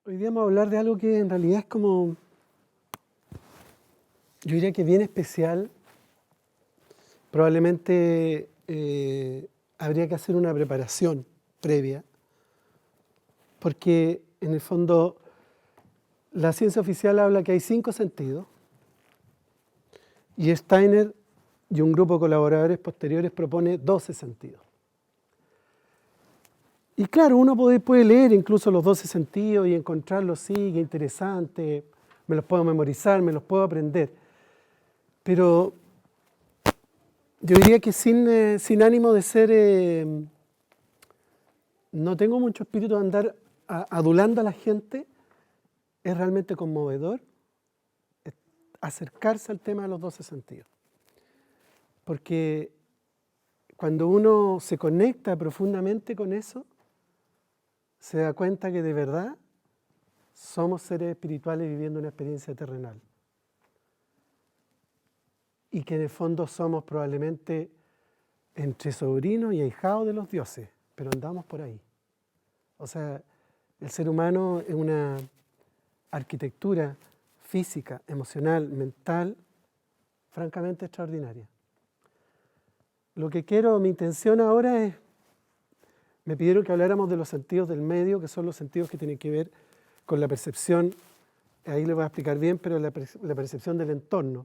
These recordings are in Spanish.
Hoy día vamos a hablar de algo que en realidad es como, yo diría que bien especial. Probablemente habría que hacer una preparación previa, porque en el fondo la ciencia oficial habla que hay 5 sentidos, y Steiner y un grupo de colaboradores posteriores propone 12 sentidos. Y claro, uno puede leer incluso los 12 sentidos y encontrarlos, sí, qué interesante, me los puedo memorizar, me los puedo aprender. Pero yo diría que sin ánimo de ser, no tengo mucho espíritu de andar adulando a la gente, es realmente conmovedor acercarse al tema de los 12 sentidos. Porque cuando uno se conecta profundamente con eso, se da cuenta que de verdad somos seres espirituales viviendo una experiencia terrenal. Y que en el fondo somos probablemente entre sobrinos y ahijados de los dioses, pero andamos por ahí. O sea, el ser humano es una arquitectura física, emocional, mental, francamente extraordinaria. Lo que quiero, mi intención ahora es, me pidieron que habláramos de los sentidos del medio, que son los sentidos que tienen que ver con la percepción, ahí les voy a explicar bien, pero la percepción del entorno.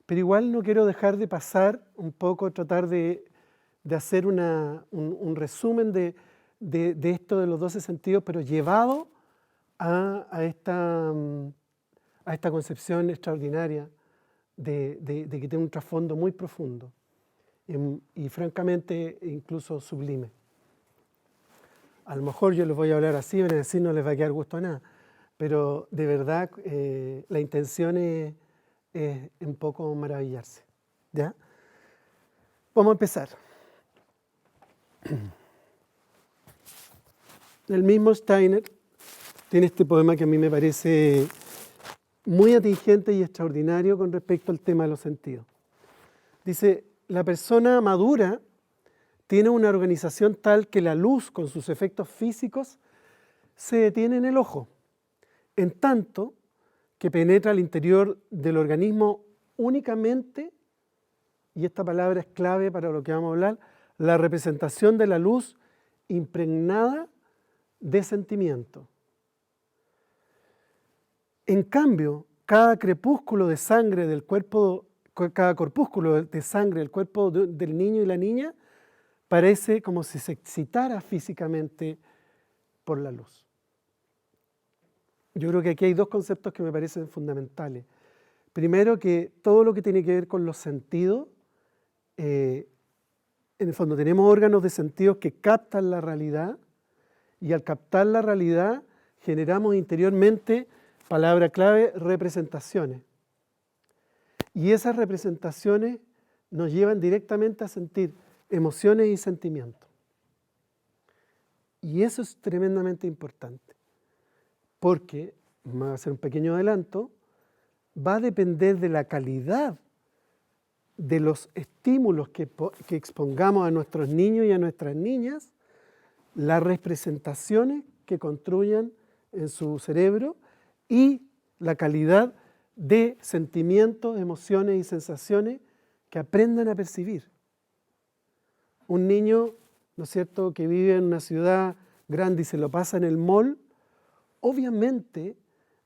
Pero igual no quiero dejar de pasar un poco, tratar de hacer un resumen de esto de los 12 sentidos, pero llevado a esta concepción extraordinaria de que tiene un trasfondo muy profundo y francamente incluso sublime. A lo mejor yo les voy a hablar así, van a decir no les va a quedar gusto a nada, pero de verdad la intención es un poco maravillarse. ¿Ya? Vamos a empezar. El mismo Steiner tiene este poema que a mí me parece muy atingente y extraordinario con respecto al tema de los sentidos. Dice, la persona madura tiene una organización tal que la luz con sus efectos físicos se detiene en el ojo, en tanto que penetra al interior del organismo únicamente, y esta palabra es clave para lo que vamos a hablar, la representación de la luz impregnada de sentimiento. En cambio, cada crepúsculo de sangre del cuerpo, cada corpúsculo de sangre del cuerpo del niño y la niña parece como si se excitara físicamente por la luz. Yo creo que aquí hay dos conceptos que me parecen fundamentales. Primero, que todo lo que tiene que ver con los sentidos, en el fondo tenemos órganos de sentidos que captan la realidad, y al captar la realidad generamos interiormente, palabra clave, representaciones. Y esas representaciones nos llevan directamente a sentir emociones y sentimientos. Y eso es tremendamente importante, porque, me voy a hacer un pequeño adelanto, va a depender de la calidad de los estímulos que expongamos a nuestros niños y a nuestras niñas, las representaciones que construyan en su cerebro y la calidad de sentimientos, emociones y sensaciones que aprendan a percibir. Un niño, ¿no es cierto?, que vive en una ciudad grande y se lo pasa en el mall, obviamente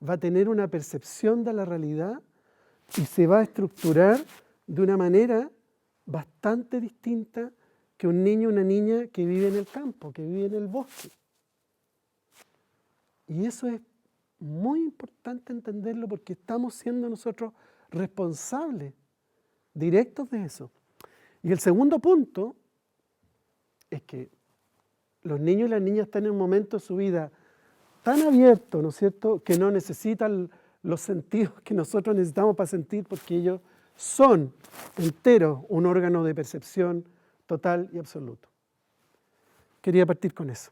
va a tener una percepción de la realidad y se va a estructurar de una manera bastante distinta que un niño o una niña que vive en el campo, que vive en el bosque. Y eso es muy importante entenderlo porque estamos siendo nosotros responsables directos de eso. Y el segundo punto es que los niños y las niñas están en un momento de su vida tan abierto, ¿no es cierto?, que no necesitan los sentidos que nosotros necesitamos para sentir, porque ellos son enteros un órgano de percepción total y absoluto. Quería partir con eso.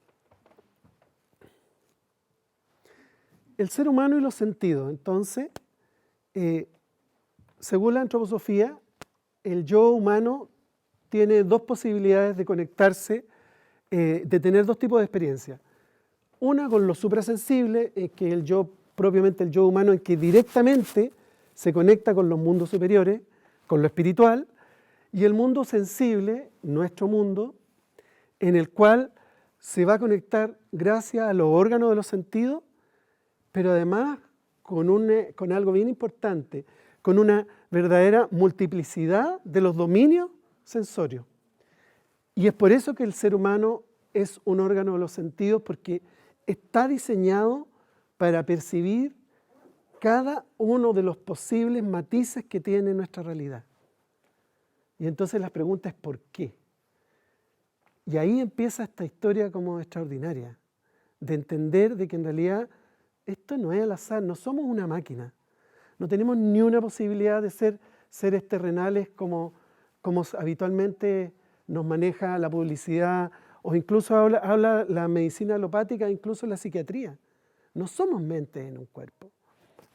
El ser humano y los sentidos, entonces, según la antroposofía, el yo humano tiene dos posibilidades de conectarse, de tener dos tipos de experiencias. Una con lo suprasensible, que el yo, propiamente el yo humano, en que directamente se conecta con los mundos superiores, con lo espiritual, y el mundo sensible, nuestro mundo, en el cual se va a conectar gracias a los órganos de los sentidos, pero además con algo bien importante, con una verdadera multiplicidad de los dominios sensorios. Y es por eso que el ser humano es un órgano de los sentidos, porque está diseñado para percibir cada uno de los posibles matices que tiene nuestra realidad. Y entonces la pregunta es ¿por qué? Y ahí empieza esta historia como extraordinaria, de entender de que en realidad esto no es al azar, no somos una máquina, no tenemos ni una posibilidad de ser seres terrenales como habitualmente nos maneja la publicidad, o incluso habla la medicina alopática, incluso la psiquiatría. No somos mentes en un cuerpo.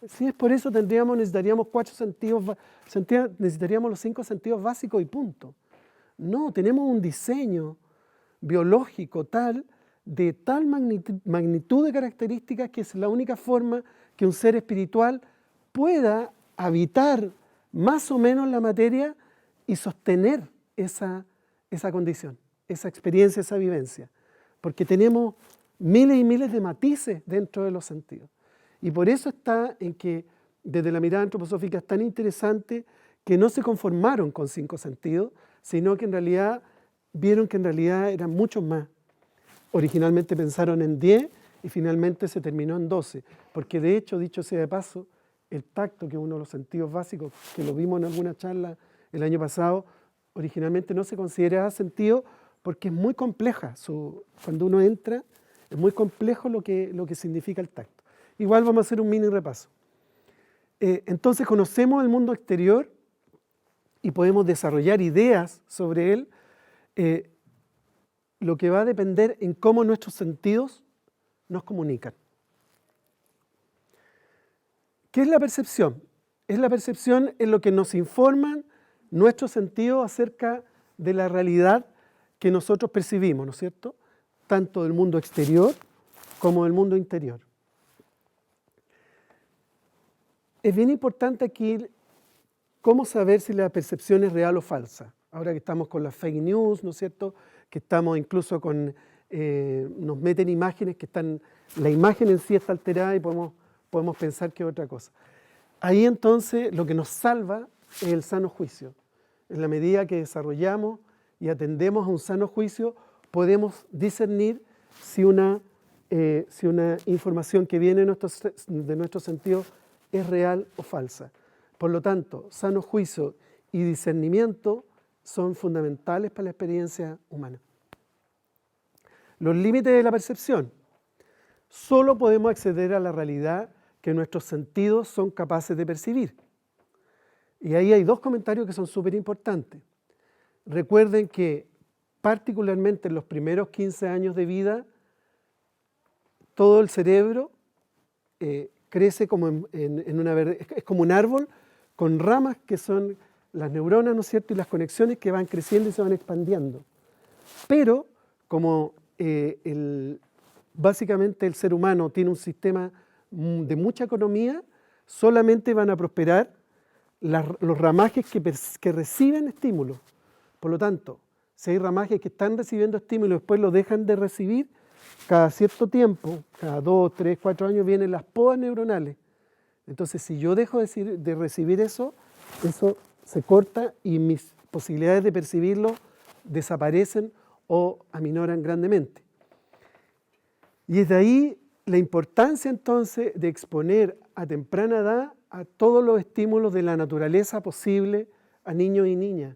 Si es por eso necesitaríamos 4 sentidos, necesitaríamos los 5 sentidos básicos y punto. No, tenemos un diseño biológico de tal magnitud de características que es la única forma que un ser espiritual pueda habitar más o menos la materia y sostener esa condición, esa experiencia, esa vivencia. Porque tenemos miles y miles de matices dentro de los sentidos. Y por eso está en que desde la mirada antroposófica es tan interesante que no se conformaron con 5 sentidos, sino que en realidad vieron que en realidad eran muchos más. Originalmente pensaron en 10 y finalmente se terminó en 12, porque de hecho, dicho sea de paso, el tacto, que es uno de los sentidos básicos, que lo vimos en alguna charla el año pasado, originalmente no se consideraba sentido porque es muy compleja. Cuando uno entra, es muy complejo lo que significa el tacto. Igual vamos a hacer un mini repaso. Entonces conocemos el mundo exterior y podemos desarrollar ideas sobre él, lo que va a depender en cómo nuestros sentidos nos comunican. ¿Qué es la percepción? Es la percepción en lo que nos informan nuestros sentidos acerca de la realidad que nosotros percibimos, ¿no es cierto? Tanto del mundo exterior como del mundo interior. Es bien importante aquí cómo saber si la percepción es real o falsa. Ahora que estamos con las fake news, ¿no es cierto? Que estamos incluso con, nos meten imágenes que están, la imagen en sí está alterada y podemos pensar que es otra cosa. Ahí entonces lo que nos salva es el sano juicio. En la medida que desarrollamos y atendemos a un sano juicio, podemos discernir si una información que viene de nuestros sentidos es real o falsa. Por lo tanto, sano juicio y discernimiento son fundamentales para la experiencia humana. Los límites de la percepción. Solo podemos acceder a la realidad que nuestros sentidos son capaces de percibir. Y ahí hay 2 comentarios que son súper importantes. Recuerden que particularmente en los primeros 15 años de vida, todo el cerebro crece como es como un árbol con ramas que son las neuronas, ¿no es cierto?, y las conexiones que van creciendo y se van expandiendo. Pero como básicamente el ser humano tiene un sistema de mucha economía, solamente van a prosperar los ramajes que reciben estímulos. Por lo tanto, si hay ramajes que están recibiendo estímulos y después lo dejan de recibir, cada cierto tiempo, cada 2, 3, 4 años vienen las podas neuronales. Entonces, si yo dejo de recibir eso se corta y mis posibilidades de percibirlo desaparecen o aminoran grandemente. Y es de ahí la importancia entonces de exponer a temprana edad a todos los estímulos de la naturaleza posible a niños y niñas,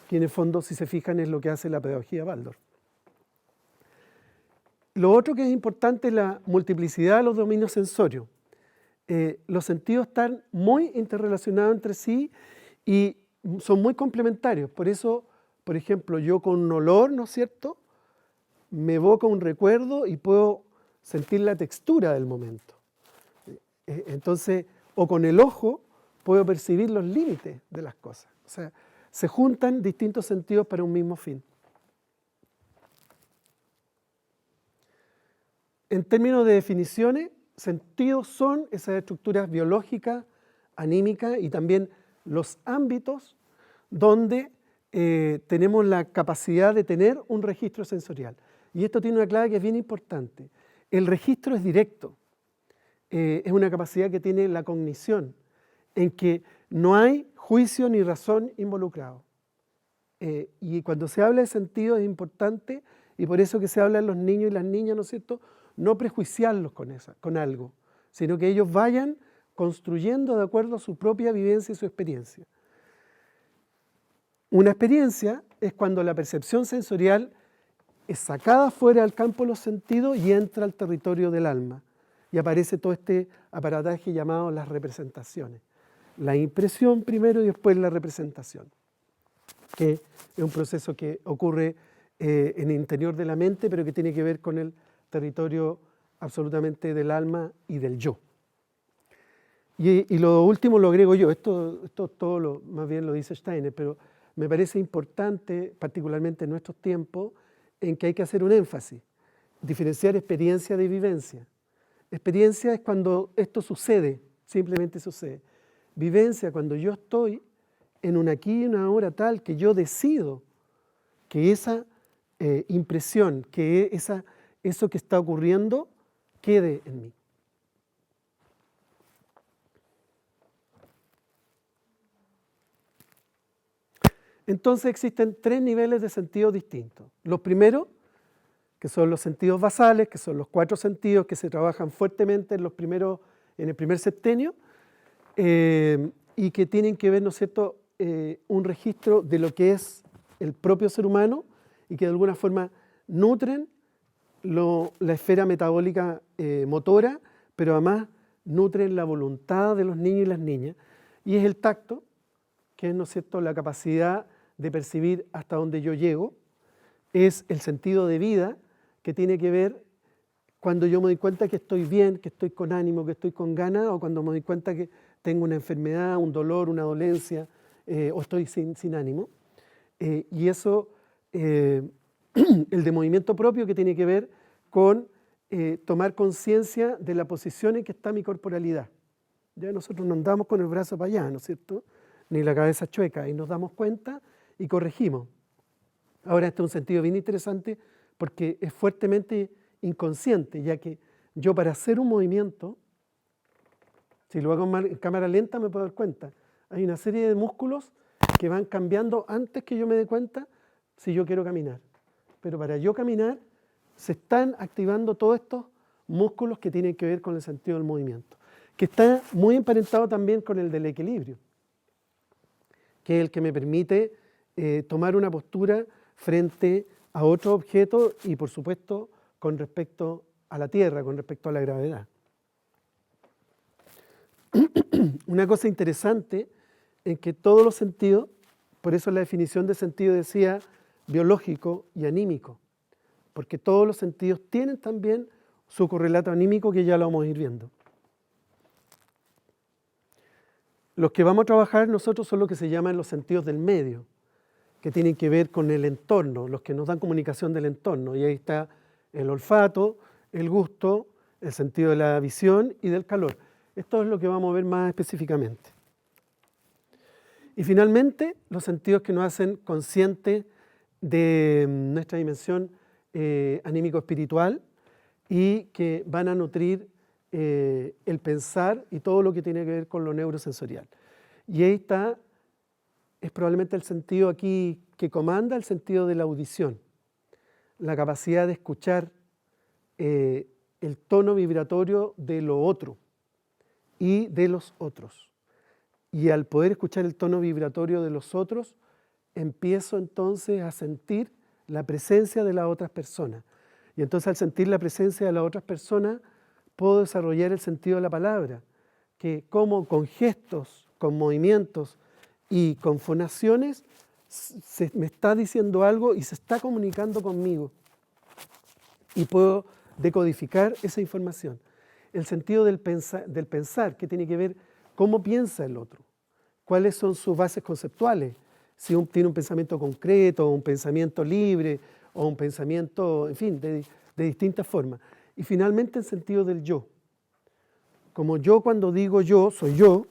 que en el fondo, si se fijan, es lo que hace la pedagogía Waldorf. Lo otro que es importante es la multiplicidad de los dominios sensorios. Los sentidos están muy interrelacionados entre sí y son muy complementarios. Por eso, por ejemplo, yo con un olor, ¿no es cierto?, me evoca un recuerdo y puedo sentir la textura del momento. Entonces, o con el ojo puedo percibir los límites de las cosas. O sea, se juntan distintos sentidos para un mismo fin. En términos de definiciones, sentidos son esas estructuras biológicas, anímicas y también los ámbitos donde tenemos la capacidad de tener un registro sensorial. Y esto tiene una clave que es bien importante. El registro es directo, es una capacidad que tiene la cognición, en que no hay juicio ni razón involucrado. Y cuando se habla de sentido es importante, y por eso que se habla en los niños y las niñas, ¿no es cierto?, no prejuiciarlos con algo, sino que ellos vayan construyendo de acuerdo a su propia vivencia y su experiencia. Una experiencia es cuando la percepción sensorial es sacada fuera del campo de los sentidos y entra al territorio del alma. Y aparece todo este aparataje llamado las representaciones. La impresión primero y después la representación, que es un proceso que ocurre en el interior de la mente, pero que tiene que ver con el territorio absolutamente del alma y del yo. Y lo último lo agrego yo, esto todo más bien lo dice Steiner, pero me parece importante, particularmente en nuestros tiempos, en que hay que hacer un énfasis, diferenciar experiencia de vivencia. Experiencia es cuando esto sucede, simplemente sucede. Vivencia, cuando yo estoy en un aquí y una ahora tal que yo decido que esa impresión, que eso que está ocurriendo, quede en mí. Entonces existen 3 niveles de sentidos distintos. Los primeros, que son los sentidos basales, que son los 4 sentidos que se trabajan fuertemente en el primer septenio, y que tienen que ver, ¿no es cierto?, un registro de lo que es el propio ser humano y que de alguna forma nutren la esfera metabólica motora, pero además nutren la voluntad de los niños y las niñas. Y es el tacto, que es, ¿no es cierto?, la capacidad de percibir hasta donde yo llego. Es el sentido de vida, que tiene que ver cuando yo me doy cuenta que estoy bien, que estoy con ánimo, que estoy con ganas, o cuando me doy cuenta que tengo una enfermedad, un dolor, una dolencia, o estoy sin ánimo. Y eso, el de movimiento propio, que tiene que ver con tomar conciencia de la posición en que está mi corporalidad. Ya nosotros no andamos con el brazo para allá, ¿no es cierto?, ni la cabeza chueca, y nos damos cuenta y corregimos. Ahora, este es un sentido bien interesante porque es fuertemente inconsciente, ya que yo, para hacer un movimiento, si lo hago en cámara lenta me puedo dar cuenta, hay una serie de músculos que van cambiando antes que yo me dé cuenta si yo quiero caminar. Pero para yo caminar se están activando todos estos músculos que tienen que ver con el sentido del movimiento, que está muy emparentado también con el del equilibrio, que es el que me permite tomar una postura frente a otro objeto y, por supuesto, con respecto a la Tierra, con respecto a la gravedad. Una cosa interesante en que todos los sentidos, por eso la definición de sentido decía biológico y anímico, porque todos los sentidos tienen también su correlato anímico, que ya lo vamos a ir viendo. Los que vamos a trabajar nosotros son los que se llaman los sentidos del medio, que tienen que ver con el entorno, los que nos dan comunicación del entorno. Y ahí está el olfato, el gusto, el sentido de la visión y del calor. Esto es lo que vamos a ver más específicamente. Y finalmente, los sentidos que nos hacen conscientes de nuestra dimensión anímico-espiritual y que van a nutrir el pensar y todo lo que tiene que ver con lo neurosensorial. Y ahí está, es probablemente el sentido aquí que comanda, el sentido de la audición, la capacidad de escuchar el tono vibratorio de lo otro y de los otros. Y al poder escuchar el tono vibratorio de los otros, empiezo entonces a sentir la presencia de las otras personas. Y entonces, al sentir la presencia de las otras personas, puedo desarrollar el sentido de la palabra, que como con gestos, con movimientos y con fonaciones me está diciendo algo y se está comunicando conmigo. Y puedo decodificar esa información. El sentido del pensar, que tiene que ver cómo piensa el otro, cuáles son sus bases conceptuales, si tiene un pensamiento concreto, un pensamiento libre, o un pensamiento, en fin, de distintas formas. y finalmente el sentido del yo. Como yo cuando digo yo, soy yo,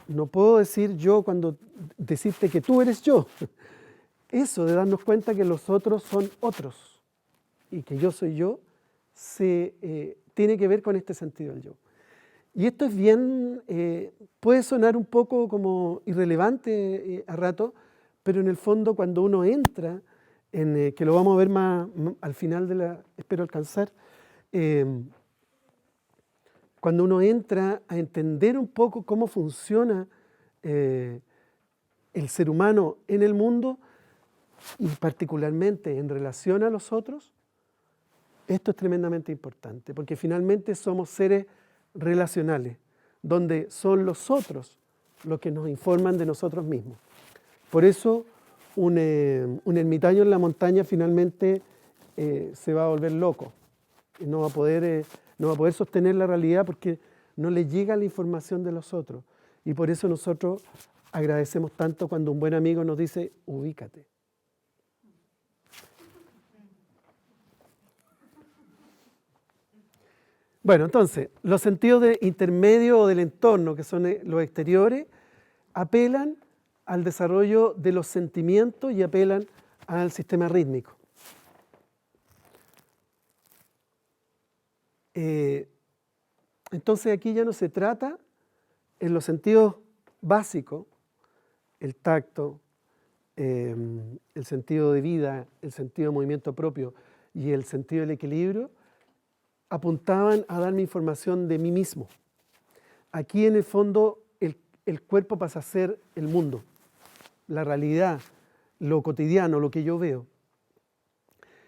no puedo decir yo cuando decirte que tú eres yo. Eso de darnos cuenta que los otros son otros y que yo soy yo, tiene que ver con este sentido del yo. Y esto es bien, puede sonar un poco como irrelevante a rato, pero en el fondo cuando uno entra, que lo vamos a ver más al final espero alcanzar, cuando uno entra a entender un poco cómo funciona el ser humano en el mundo y particularmente en relación a los otros, esto es tremendamente importante, porque finalmente somos seres relacionales, donde son los otros los que nos informan de nosotros mismos. Por eso un ermitaño en la montaña finalmente se va a volver loco, y no va a poder sostener la realidad porque no le llega la información de los otros. Y por eso nosotros agradecemos tanto cuando un buen amigo nos dice, ubícate. Bueno, entonces, los sentidos de intermedio o del entorno, que son los exteriores, apelan al desarrollo de los sentimientos y apelan al sistema rítmico. Entonces aquí ya no se trata en los sentidos básicos, el tacto, el sentido de vida, el sentido de movimiento propio y el sentido del equilibrio, apuntaban a darme información de mí mismo. Aquí en el fondo el cuerpo pasa a ser el mundo, la realidad, lo cotidiano, lo que yo veo.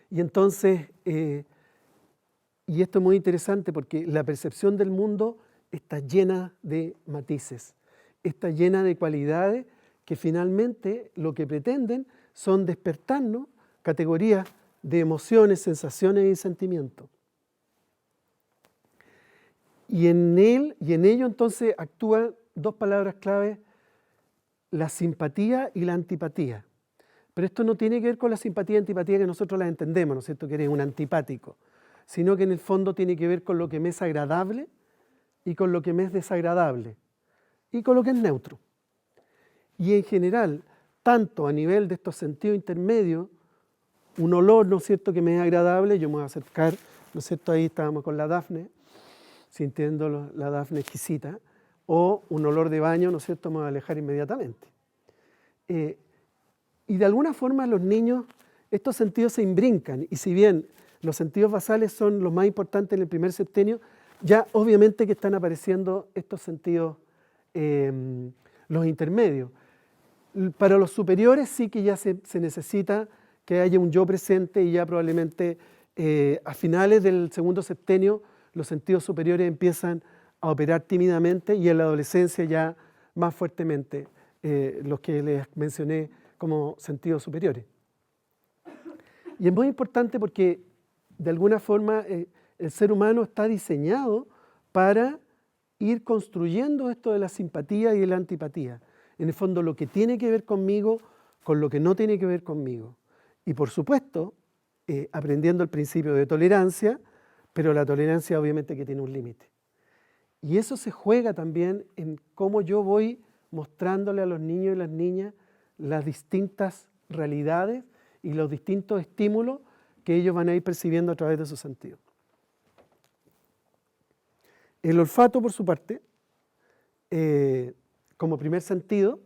Y entonces, y esto es muy interesante porque la percepción del mundo está llena de matices, está llena de cualidades que finalmente lo que pretenden son despertarnos categorías de emociones, sensaciones y sentimientos. Y en ello entonces actúan dos palabras clave, la simpatía y la antipatía. Pero esto no tiene que ver con la simpatía y antipatía que nosotros las entendemos, ¿no es cierto?, que eres un antipático, sino que en el fondo tiene que ver con lo que me es agradable y con lo que me es desagradable y con lo que es neutro. Y en general, tanto a nivel de estos sentidos intermedios, un olor, ¿no es cierto?, que me es agradable, yo me voy a acercar, ¿no es cierto?, ahí estábamos con la Dafne, sintiendo la Dafne exquisita, o un olor de baño, ¿no es cierto?, me voy a alejar inmediatamente. Y de alguna forma los niños, estos sentidos se imbrincan, y si bien los sentidos basales son los más importantes en el primer septenio, ya obviamente que están apareciendo estos sentidos, los intermedios. Para los superiores sí que ya se necesita que haya un yo presente y ya probablemente a finales del segundo septenio los sentidos superiores empiezan a operar tímidamente y en la adolescencia ya más fuertemente los que les mencioné como sentidos superiores. Y es muy importante porque de alguna forma el ser humano está diseñado para ir construyendo esto de la simpatía y de la antipatía. En el fondo lo que tiene que ver conmigo con lo que no tiene que ver conmigo. Y por supuesto, aprendiendo el principio de tolerancia, pero la tolerancia obviamente que tiene un límite. Y eso se juega también en cómo yo voy mostrándole a los niños y las niñas las distintas realidades y los distintos estímulos que ellos van a ir percibiendo a través de sus sentidos. El olfato, por su parte, como primer sentido,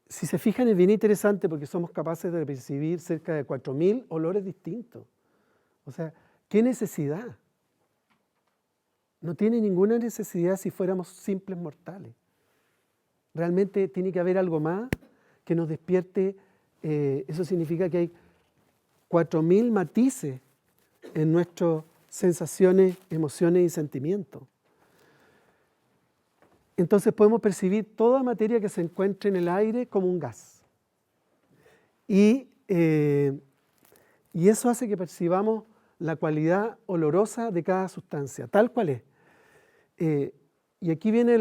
si se fijan es bien interesante porque somos capaces de percibir cerca de 4.000 olores distintos. O sea, ¿qué necesidad? No tiene ninguna necesidad si fuéramos simples mortales. Realmente tiene que haber algo más que nos despierte. Eso significa que hay 4.000 matices en nuestras sensaciones, emociones y sentimientos. Entonces podemos percibir toda materia que se encuentre en el aire como un gas. Y eso hace que percibamos la cualidad olorosa de cada sustancia, tal cual es. Y aquí viene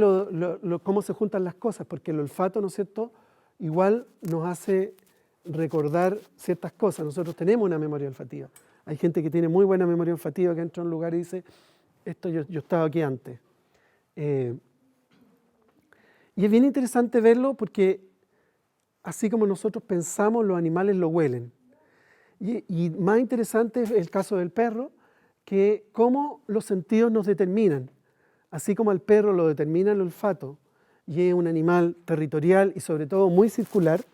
cómo se juntan las cosas, porque el olfato, ¿no es cierto?, igual nos hace recordar ciertas cosas. Nosotros tenemos una memoria olfativa. Hay gente que tiene muy buena memoria olfativa, que entra a un lugar y dice, esto yo estaba aquí antes. Y es bien interesante verlo porque así como nosotros pensamos, los animales lo huelen. Y más interesante es el caso del perro, que cómo los sentidos nos determinan. Así como al perro lo determina el olfato, y es un animal territorial y sobre todo muy circular,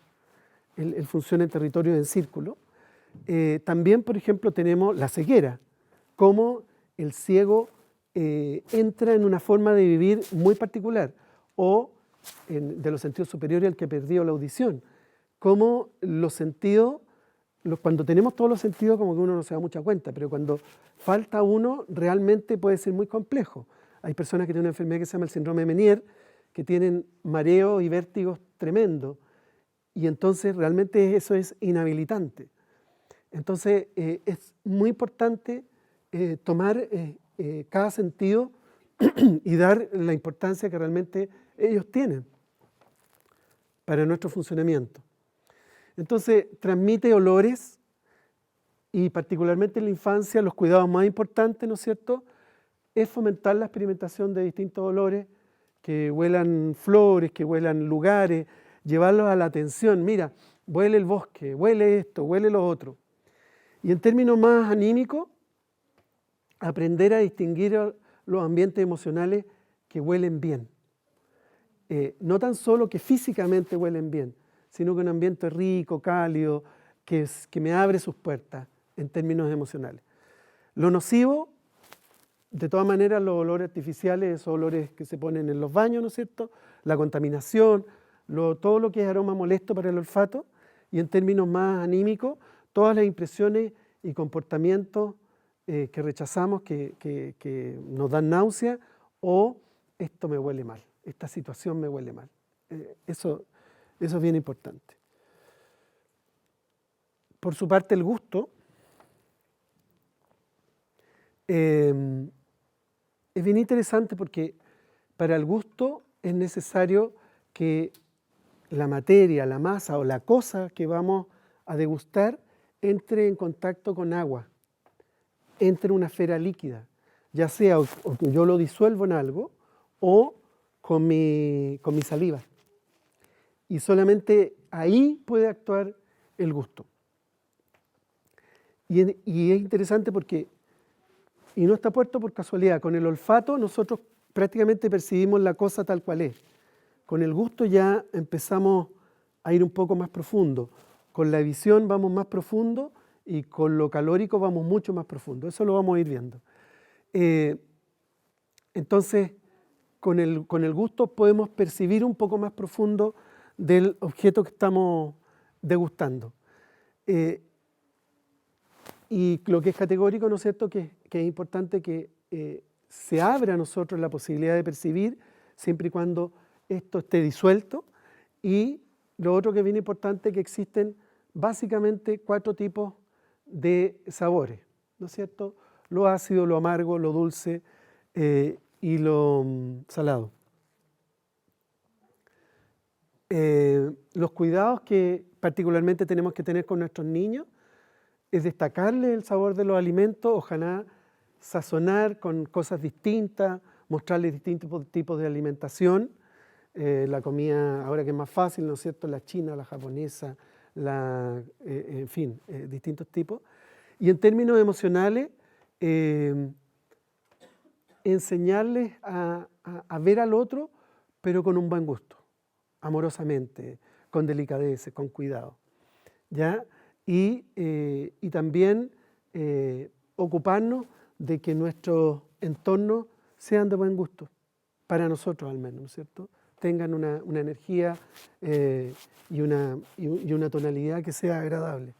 él funciona en territorio en círculo. También, por ejemplo, tenemos la ceguera, cómo el ciego entra en una forma de vivir muy particular, o de los sentidos superiores el que perdió la audición, cómo los sentidos, cuando tenemos todos los sentidos como que uno no se da mucha cuenta, pero cuando falta uno realmente puede ser muy complejo. Hay personas que tienen una enfermedad que se llama el síndrome de Meniere, que tienen mareos y vértigos tremendos, y entonces realmente eso es inhabilitante. Entonces es muy importante tomar cada sentido y dar la importancia que realmente ellos tienen para nuestro funcionamiento. Entonces transmite olores y particularmente en la infancia los cuidados más importantes, ¿no es cierto?, es fomentar la experimentación de distintos olores, que huelan flores, que huelan lugares, llevarlos a la atención. Mira, huele el bosque, huele esto, huele lo otro. Y en términos más anímicos, aprender a distinguir los ambientes emocionales que huelen bien. No tan solo que físicamente huelen bien, sino que un ambiente rico, cálido, que me abre sus puertas en términos emocionales. Lo nocivo, de todas maneras, los olores artificiales, esos olores que se ponen en los baños, ¿no es cierto?, la contaminación, todo lo que es aroma molesto para el olfato, y en términos más anímicos, todas las impresiones y comportamientos que rechazamos, que nos dan náusea, o esto me huele mal, esta situación me huele mal. Eso es bien importante. Por su parte, el gusto es bien interesante porque para el gusto es necesario que la materia, la masa o la cosa que vamos a degustar entre en contacto con agua, entre en una esfera líquida, ya sea o que yo lo disuelvo en algo o con mi saliva. Y solamente ahí puede actuar el gusto. Y es interesante porque, y no está puesto por casualidad, con el olfato nosotros prácticamente percibimos la cosa tal cual es. Con el gusto ya empezamos a ir un poco más profundo. Con la visión vamos más profundo y con lo calórico vamos mucho más profundo. Eso lo vamos a ir viendo. Entonces, con el gusto podemos percibir un poco más profundo del objeto que estamos degustando. Y lo que es categórico, ¿no es cierto?, que es importante que se abra a nosotros la posibilidad de percibir, siempre y cuando esto esté disuelto. Y lo otro que es bien importante es que existen básicamente 4 tipos de sabores, ¿no es cierto? Lo ácido, lo amargo, lo dulce y lo salado. Los cuidados que particularmente tenemos que tener con nuestros niños es destacarles el sabor de los alimentos, ojalá sazonar con cosas distintas, mostrarles distintos tipos de alimentación. La comida, ahora que es más fácil, ¿no es cierto?, la china, la japonesa, en fin, distintos tipos. Y en términos emocionales, enseñarles a ver al otro, pero con un buen gusto, amorosamente, con delicadeza, con cuidado, ¿ya? Y también ocuparnos de que nuestros entornos sean de buen gusto, para nosotros al menos, ¿no es cierto?, tengan una energía y una tonalidad que sea agradable.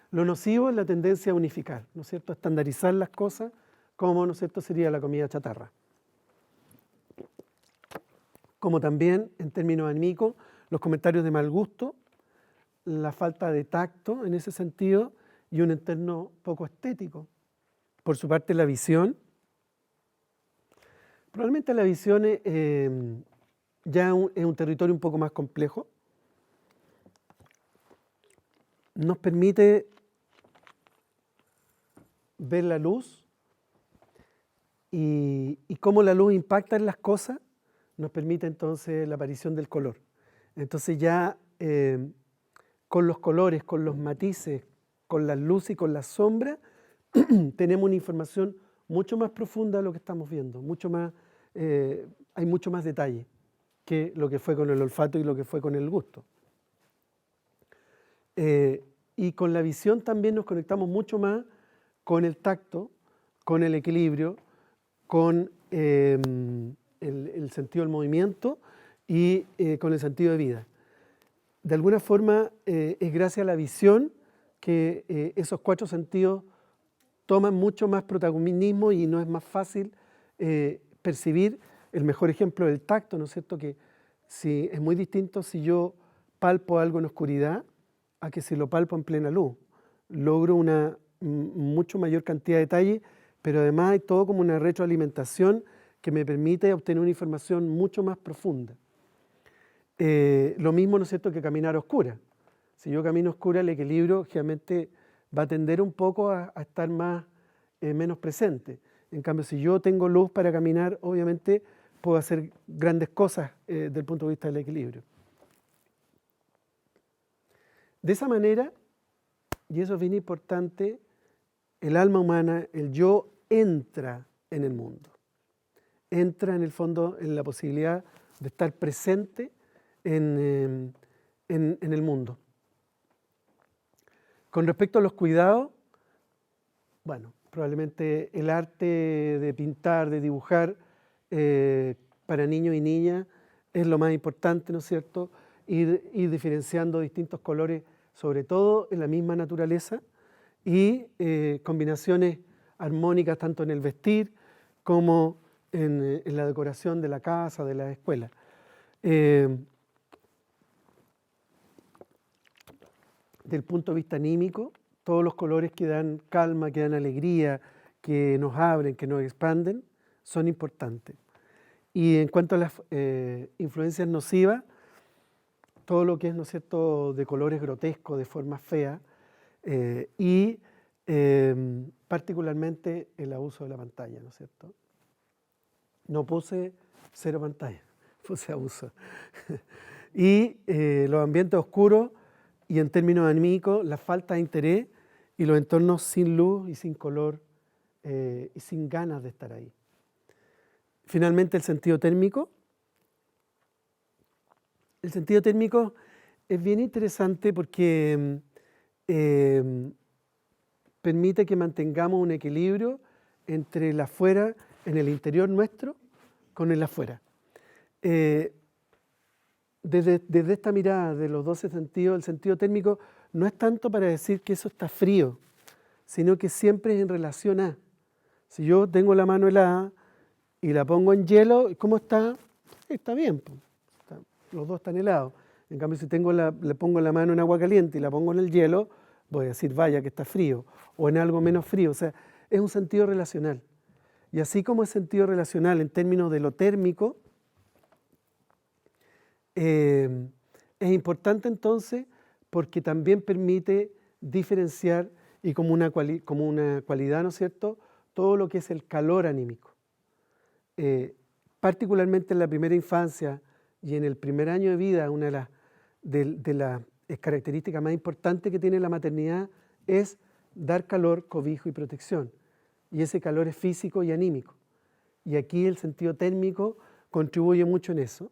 Lo nocivo es la tendencia a unificar, ¿no es cierto?, a estandarizar las cosas, como, ¿no es cierto?, sería la comida chatarra. Como también, en términos anímicos, los comentarios de mal gusto, la falta de tacto en ese sentido y un entorno poco estético. Por su parte, la visión. Probablemente la visión ya es un territorio un poco más complejo. nos permite ver la luz y cómo la luz impacta en las cosas, nos permite entonces la aparición del color. Entonces ya con los colores, con los matices, con las luces y con las sombras, tenemos una información mucho más profunda de lo que estamos viendo, hay mucho más detalle que lo que fue con el olfato y lo que fue con el gusto. Y con la visión también nos conectamos mucho más con el tacto, con el equilibrio, con el sentido del movimiento y con el sentido de vida. De alguna forma es gracias a la visión que esos 4 sentidos toman mucho más protagonismo y no es más fácil percibir. El mejor ejemplo del tacto, ¿no es cierto? Que si, es muy distinto si yo palpo algo en oscuridad a que si lo palpo en plena luz. Logro una mucho mayor cantidad de detalle, pero además hay todo como una retroalimentación que me permite obtener una información mucho más profunda. Lo mismo, ¿no es cierto?, que caminar a oscuras. Si yo camino a oscuras, el equilibrio generalmente va a tender un poco a estar menos presente. En cambio, si yo tengo luz para caminar, obviamente puedo hacer grandes cosas desde el punto de vista del equilibrio. De esa manera, y eso es bien importante, el alma humana, el yo, entra en el mundo. Entra en el fondo en la posibilidad de estar presente en el mundo. Con respecto a los cuidados, bueno, probablemente el arte de pintar, de dibujar para niños y niñas es lo más importante, ¿no es cierto? Ir diferenciando distintos colores, sobre todo en la misma naturaleza, y combinaciones armónicas tanto en el vestir como en la decoración de la casa, de la escuela. Del punto de vista anímico, todos los colores que dan calma, que dan alegría, que nos abren, que nos expanden, son importantes. Y en cuanto a las influencias nocivas, todo lo que es, ¿no es cierto?, de colores grotescos, de formas feas, y particularmente el abuso de la pantalla, ¿no es cierto? No puse 0 pantalla, puse abuso. Y los ambientes oscuros y en términos anímicos, la falta de interés y los entornos sin luz y sin color y sin ganas de estar ahí. Finalmente, el sentido térmico. El sentido térmico es bien interesante porque permite que mantengamos un equilibrio entre el afuera, en el interior nuestro, con el afuera. Desde esta mirada de los 12 sentidos, el sentido térmico no es tanto para decir que eso está frío, sino que siempre es en relación a. Si yo tengo la mano helada y la pongo en hielo, ¿cómo está? Está bien, los dos están helados. En cambio, si le pongo la mano en agua caliente y la pongo en el hielo, voy a decir, vaya que está frío, o en algo menos frío. O sea, es un sentido relacional. Y así como es sentido relacional en términos de lo térmico, es importante entonces porque también permite diferenciar y como una cualidad, ¿no es cierto?, todo lo que es el calor anímico. Particularmente en la primera infancia y en el primer año de vida, una de las características más importantes que tiene la maternidad es dar calor, cobijo y protección. Y ese calor es físico y anímico. Y aquí el sentido térmico contribuye mucho en eso.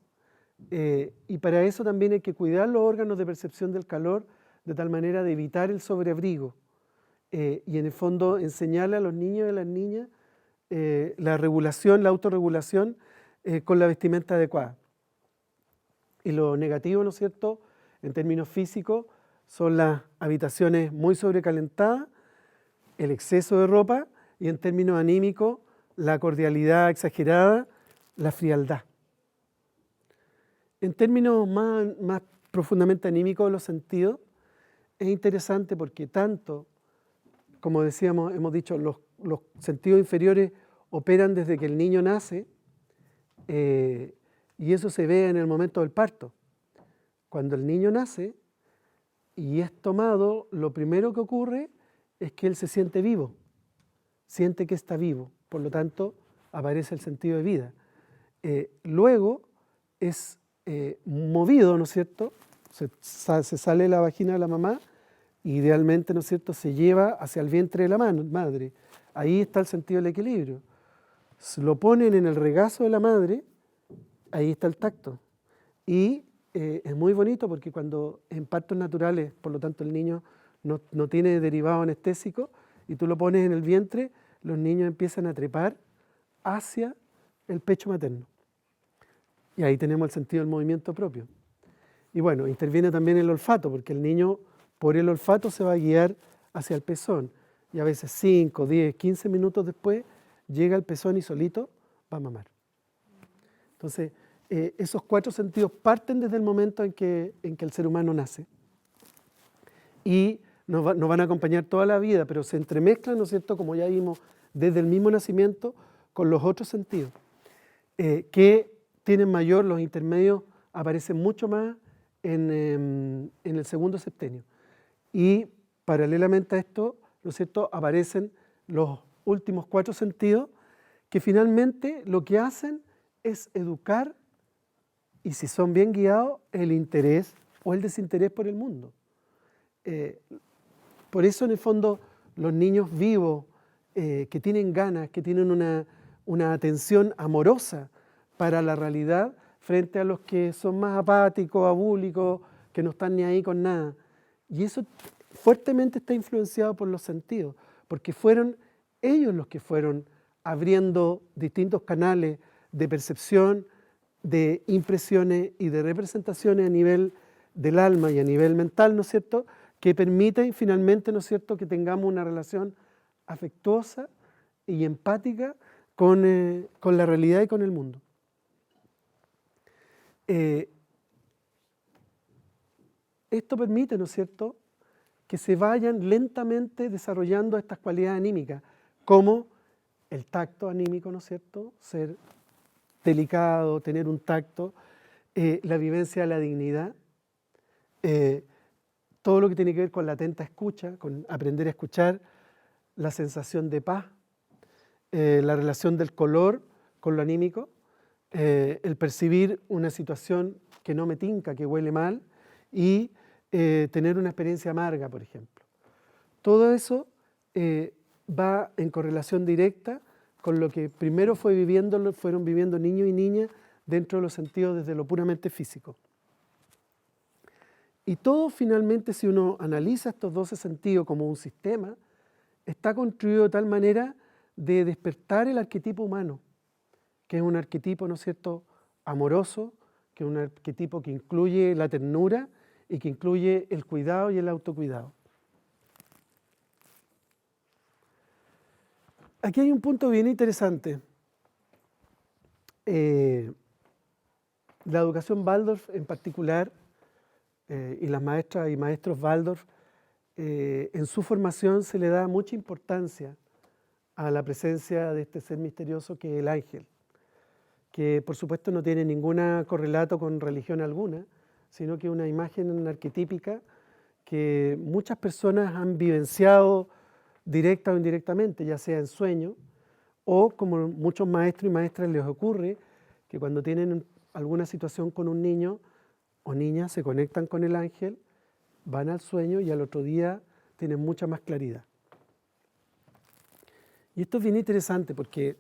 Y para eso también hay que cuidar los órganos de percepción del calor de tal manera de evitar el sobreabrigo y en el fondo enseñarle a los niños y a las niñas la regulación, la autorregulación con la vestimenta adecuada. Y lo negativo, ¿no es cierto?, en términos físicos, son las habitaciones muy sobrecalentadas, el exceso de ropa y en términos anímicos, la cordialidad exagerada, la frialdad. En términos más profundamente anímicos de los sentidos, es interesante porque tanto, como decíamos, hemos dicho, los sentidos inferiores operan desde que el niño nace y eso se ve en el momento del parto. Cuando el niño nace, y es tomado, lo primero que ocurre es que él se siente vivo, siente que está vivo, por lo tanto aparece el sentido de vida. Luego es movido, ¿no es cierto? Se sale de la vagina de la mamá, idealmente, ¿no es cierto?, se lleva hacia el vientre de la madre. Ahí está el sentido del equilibrio. Se lo ponen en el regazo de la madre, ahí está el tacto. Y es muy bonito porque cuando en partos naturales, por lo tanto el niño no tiene derivado anestésico, y tú lo pones en el vientre, los niños empiezan a trepar hacia el pecho materno. Y ahí tenemos el sentido del movimiento propio. Y bueno, interviene también el olfato, porque el niño por el olfato se va a guiar hacia el pezón. Y a veces 5, 10, 15 minutos después llega al pezón y solito va a mamar. Entonces, esos 4 sentidos parten desde el momento en que el ser humano nace. Y nos van a acompañar toda la vida, pero se entremezclan, ¿no es cierto?, como ya vimos, desde el mismo nacimiento con los otros sentidos, que tienen mayor, los intermedios aparecen mucho más en el segundo septenio. Y paralelamente a esto, ¿no es cierto?, aparecen los últimos 4 sentidos que finalmente lo que hacen es educar, y si son bien guiados, el interés o el desinterés por el mundo. Por eso en el fondo los niños vivos, que tienen ganas, que tienen una atención amorosa para la realidad, frente a los que son más apáticos, abúlicos, que no están ni ahí con nada. Y eso fuertemente está influenciado por los sentidos, porque fueron ellos los que fueron abriendo distintos canales de percepción, de impresiones y de representaciones a nivel del alma y a nivel mental, ¿no es cierto?, que permiten finalmente, ¿no es cierto?, que tengamos una relación afectuosa y empática con la realidad y con el mundo. Esto permite, ¿no es cierto?, que se vayan lentamente desarrollando estas cualidades anímicas, como el tacto anímico, ¿no es cierto?, ser delicado, tener un tacto, la vivencia de la dignidad, todo lo que tiene que ver con la atenta escucha, con aprender a escuchar, la sensación de paz, la relación del color con lo anímico, el percibir una situación que no me tinca, que huele mal, y tener una experiencia amarga, por ejemplo. Todo eso va en correlación directa con lo que primero fueron viviendo niños y niñas dentro de los sentidos desde lo puramente físico. Y todo finalmente, si uno analiza estos 12 sentidos como un sistema, está construido de tal manera de despertar el arquetipo humano, que es un arquetipo, ¿no es cierto?, amoroso, que es un arquetipo que incluye la ternura y que incluye el cuidado y el autocuidado. Aquí hay un punto bien interesante. La educación Waldorf en particular, y las maestras y maestros Waldorf, en su formación se le da mucha importancia a la presencia de este ser misterioso que es el ángel, que por supuesto no tiene ningún correlato con religión alguna, sino que es una imagen arquetípica que muchas personas han vivenciado directa o indirectamente, ya sea en sueño, o como muchos maestros y maestras les ocurre, que cuando tienen alguna situación con un niño o niña, se conectan con el ángel, van al sueño y al otro día tienen mucha más claridad. Y esto es bien interesante porque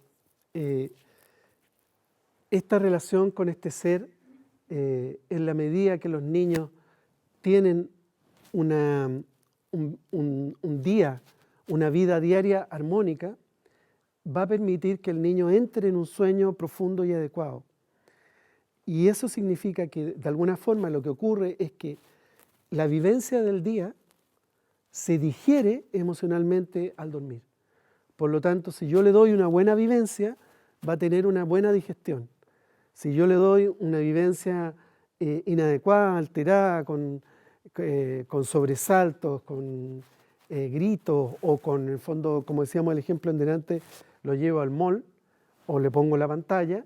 esta relación con este ser, en la medida que los niños tienen un día, una vida diaria armónica, va a permitir que el niño entre en un sueño profundo y adecuado. Y eso significa que de alguna forma lo que ocurre es que la vivencia del día se digiere emocionalmente al dormir. Por lo tanto, si yo le doy una buena vivencia, va a tener una buena digestión. Si yo le doy una vivencia inadecuada, alterada, con sobresaltos, con gritos o con, en el fondo, como decíamos el ejemplo en delante, lo llevo al mall o le pongo la pantalla,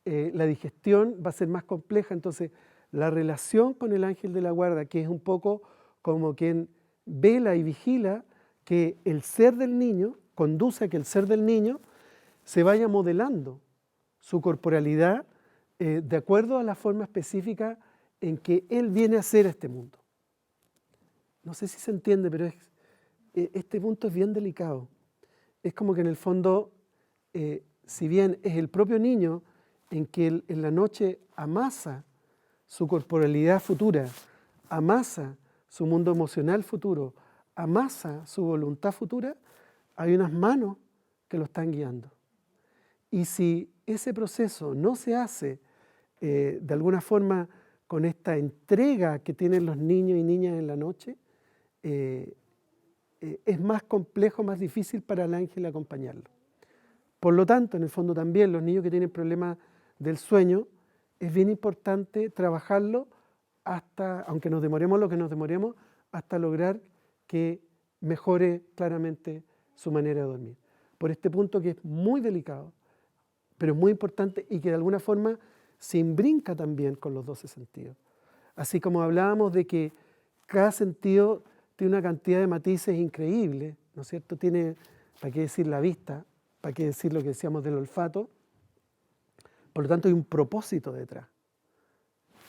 la digestión va a ser más compleja. Entonces, la relación con el ángel de la guarda, que es un poco como quien vela y vigila que el ser del niño, conduce a que el ser del niño se vaya modelando su corporalidad de acuerdo a la forma específica en que él viene a ser a este mundo. No sé si se entiende, pero este punto es bien delicado. Es como que en el fondo, si bien es el propio niño en que en la noche amasa su corporalidad futura, amasa su mundo emocional futuro, amasa su voluntad futura, hay unas manos que lo están guiando. Y si ese proceso no se hace de alguna forma con esta entrega que tienen los niños y niñas en la noche, es más complejo, más difícil para el ángel acompañarlo. Por lo tanto, en el fondo también los niños que tienen problemas del sueño, es bien importante trabajarlo hasta, aunque nos demoremos lo que nos demoremos, hasta lograr que mejore claramente su manera de dormir. Por este punto que es muy delicado, pero es muy importante y que de alguna forma se imbrinca también con los 12 sentidos. Así como hablábamos de que cada sentido tiene una cantidad de matices increíbles, ¿no es cierto? Tiene, ¿para qué decir la vista? ¿Para qué decir lo que decíamos del olfato? Por lo tanto hay un propósito detrás,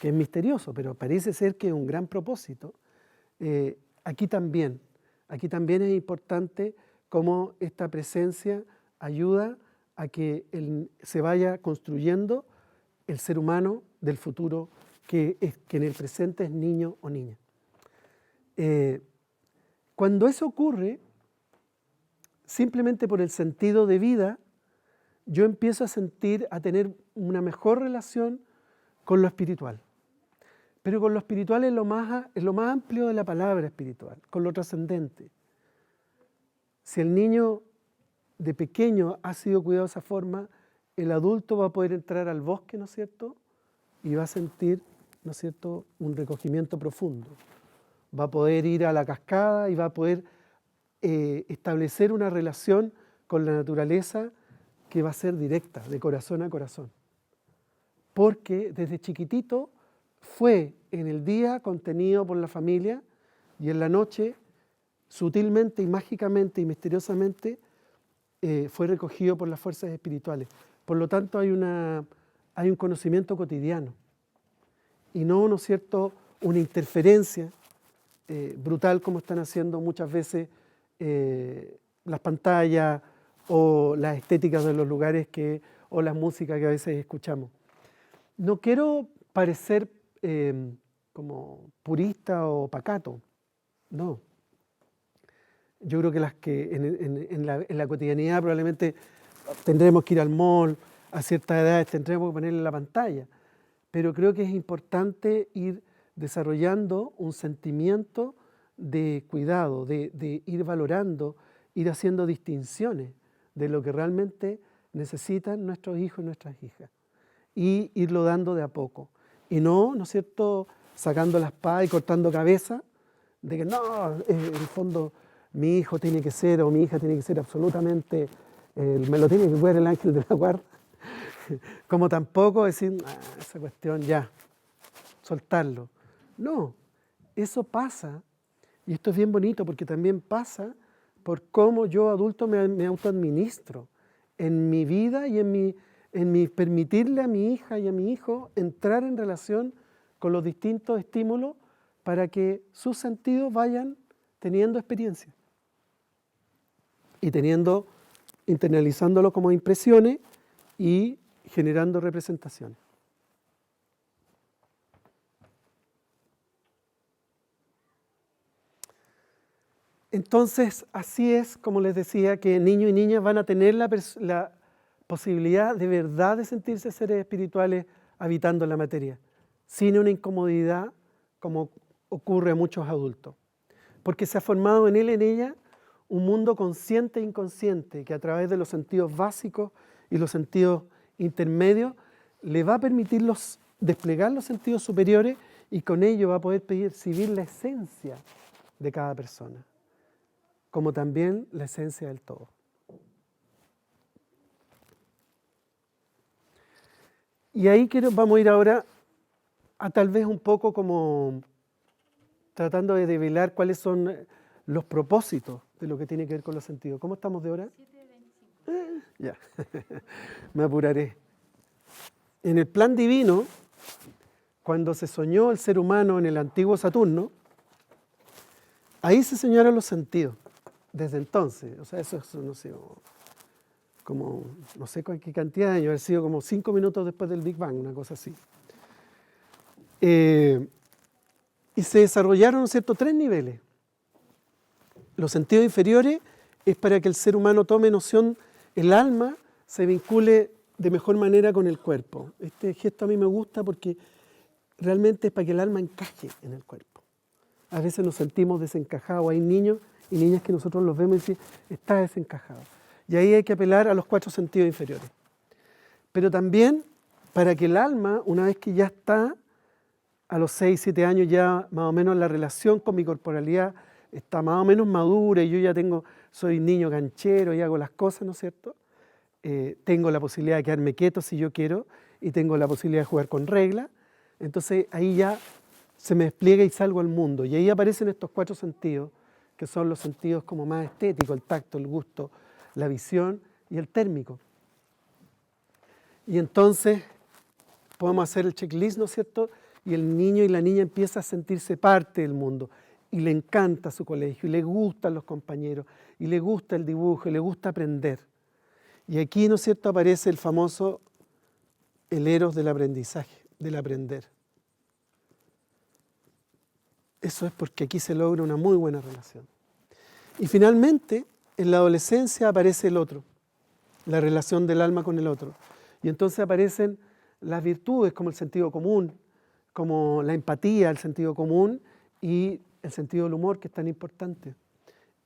que es misterioso, pero parece ser que es un gran propósito. Aquí también es importante cómo esta presencia ayuda a que se vaya construyendo el ser humano del futuro, que en el presente es niño o niña. Cuando eso ocurre, simplemente por el sentido de vida, yo empiezo a tener una mejor relación con lo espiritual. Pero con lo espiritual es lo más amplio de la palabra espiritual, con lo trascendente. Si el niño de pequeño ha sido cuidado de esa forma, el adulto va a poder entrar al bosque, ¿no es cierto? Y va a sentir, ¿no es cierto?, un recogimiento profundo. Va a poder ir a la cascada y va a poder establecer una relación con la naturaleza que va a ser directa, de corazón a corazón. Porque desde chiquitito fue en el día contenido por la familia y en la noche, sutilmente y mágicamente y misteriosamente, fue recogido por las fuerzas espirituales. Por lo tanto, hay un conocimiento cotidiano y no, ¿no es cierto?, una interferencia brutal como están haciendo muchas veces las pantallas o las estéticas de los lugares o las músicas que a veces escuchamos. No quiero parecer como purista o pacato, no. Yo creo que las que en la cotidianidad probablemente tendremos que ir al mall, a ciertas edades tendremos que ponerle la pantalla, pero creo que es importante ir desarrollando un sentimiento de cuidado, de ir valorando, ir haciendo distinciones de lo que realmente necesitan nuestros hijos y nuestras hijas, y irlo dando de a poco. Y no, ¿no es cierto?, sacando la espada y cortando cabeza, de que no, en el fondo mi hijo tiene que ser o mi hija tiene que ser absolutamente, me lo tiene que cuidar el ángel de la guarda, como tampoco decir, esa cuestión ya, soltarlo. No, eso pasa, y esto es bien bonito porque también pasa por cómo yo adulto me autoadministro en mi vida y en mi permitirle a mi hija y a mi hijo entrar en relación con los distintos estímulos para que sus sentidos vayan teniendo experiencia y internalizándolo como impresiones y generando representaciones. Entonces, así es, como les decía, que niños y niñas van a tener la posibilidad de verdad de sentirse seres espirituales habitando en la materia, sin una incomodidad como ocurre a muchos adultos. Porque se ha formado en él, en ella, un mundo consciente e inconsciente que a través de los sentidos básicos y los sentidos intermedios le va a permitir desplegar los sentidos superiores y con ello va a poder percibir la esencia de cada persona, como también la esencia del todo. Y ahí vamos a ir ahora a tal vez un poco como tratando de develar cuáles son los propósitos de lo que tiene que ver con los sentidos. ¿Cómo estamos de hora? 7:25. Ya, me apuraré. En el plan divino, cuando se soñó el ser humano en el antiguo Saturno, ahí se soñaron los sentidos, desde entonces. O sea, eso es, no sé, no sé qué cantidad de años, ha sido como 5 minutos después del Big Bang, una cosa así. Y se desarrollaron, ¿no es cierto?, 3 niveles. Los sentidos inferiores es para que el ser humano tome noción, el alma se vincule de mejor manera con el cuerpo. Este gesto a mí me gusta porque realmente es para que el alma encaje en el cuerpo. A veces nos sentimos desencajados. Hay niños y niñas que nosotros los vemos y decimos, está desencajado. Y ahí hay que apelar a los 4 sentidos inferiores. Pero también para que el alma, una vez que ya está, a los 6, 7 años ya más o menos la relación con mi corporalidad está más o menos madura y yo ya soy niño canchero y hago las cosas, ¿no es cierto? Tengo la posibilidad de quedarme quieto si yo quiero y tengo la posibilidad de jugar con reglas. Entonces ahí ya se me despliega y salgo al mundo. Y ahí aparecen estos 4 sentidos, que son los sentidos como más estéticos, el tacto, el gusto, la visión y el térmico. Y entonces podemos hacer el checklist, ¿no es cierto? Y el niño y la niña empieza a sentirse parte del mundo. Y le encanta su colegio, y le gustan los compañeros, y le gusta el dibujo, y le gusta aprender. Y aquí, ¿no es cierto?, aparece el famoso el eros del aprendizaje, del aprender. Eso es porque aquí se logra una muy buena relación. Y finalmente, en la adolescencia aparece el otro, la relación del alma con el otro. Y entonces aparecen las virtudes como el sentido común, como la empatía, el sentido común y el sentido del humor, que es tan importante.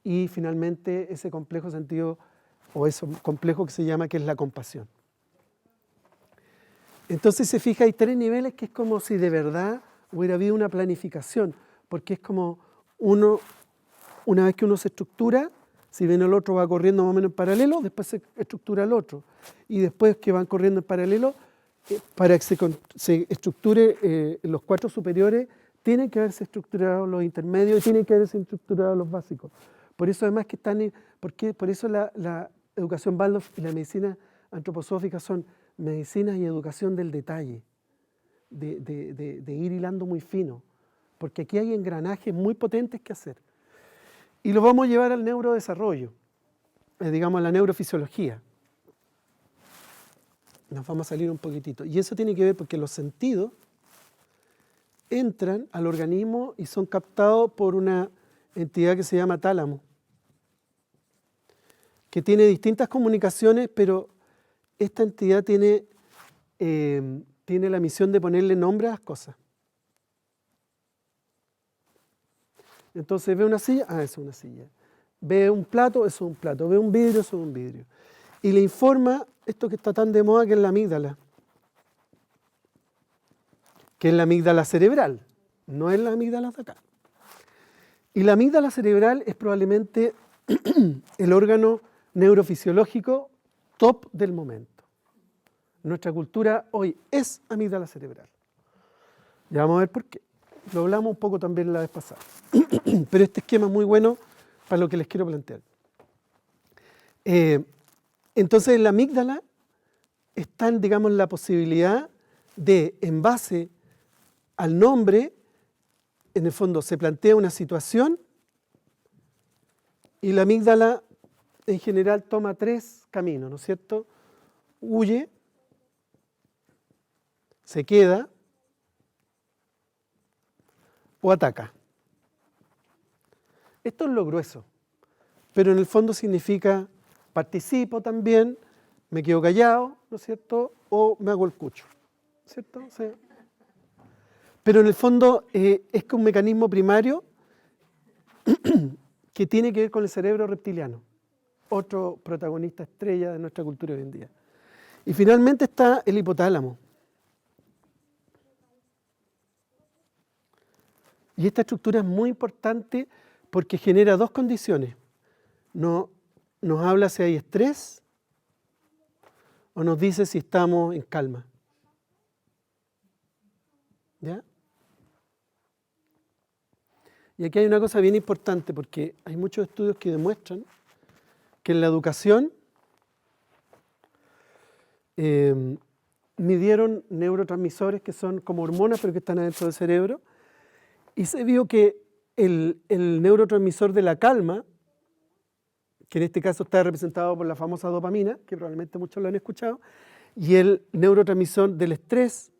Y finalmente ese complejo sentido, o ese complejo que se llama, que es la compasión. Entonces se fija, hay 3 niveles que es como si de verdad hubiera habido una planificación, porque es como una vez que uno se estructura, si bien el otro va corriendo más o menos en paralelo, después se estructura el otro. Y después que van corriendo en paralelo, para que se estructure los 4 superiores, tienen que haberse estructurado los intermedios y tienen que haberse estructurado los básicos. Por eso además que por eso la educación Waldorf y la medicina antroposófica son medicinas y educación del detalle, de ir hilando muy fino, porque aquí hay engranajes muy potentes que hacer. Y lo vamos a llevar al neurodesarrollo, digamos a la neurofisiología. Nos vamos a salir un poquitito. Y eso tiene que ver porque los sentidos entran al organismo y son captados por una entidad que se llama tálamo, que tiene distintas comunicaciones, pero esta entidad tiene la misión de ponerle nombre a las cosas. Entonces ve una silla, eso es una silla. Ve un plato, eso es un plato. Ve un vidrio, eso es un vidrio. Y le informa esto que está tan de moda, que es la amígdala, que es la amígdala cerebral, no es la amígdala de acá. Y la amígdala cerebral es probablemente el órgano neurofisiológico top del momento. Nuestra cultura hoy es amígdala cerebral. Ya vamos a ver por qué. Lo hablamos un poco también la vez pasada. Pero este esquema es muy bueno para lo que les quiero plantear. Entonces en la amígdala está, digamos, la posibilidad de, en base al nombre, en el fondo se plantea una situación y la amígdala en general toma 3 caminos, ¿no es cierto? Huye, se queda o ataca. Esto es lo grueso, pero en el fondo significa participo también, me quedo callado, ¿no es cierto? O me hago el cucho, ¿cierto? O sea, pero en el fondo es que un mecanismo primario que tiene que ver con el cerebro reptiliano, otro protagonista estrella de nuestra cultura hoy en día. Y finalmente está el hipotálamo. Y esta estructura es muy importante porque genera 2 condiciones. Nos habla si hay estrés o nos dice si estamos en calma. ¿Ya? Y aquí hay una cosa bien importante, porque hay muchos estudios que demuestran que en la educación midieron neurotransmisores que son como hormonas, pero que están adentro del cerebro, y se vio que el neurotransmisor de la calma, que en este caso está representado por la famosa dopamina, que probablemente muchos lo han escuchado, y el neurotransmisor del estrés,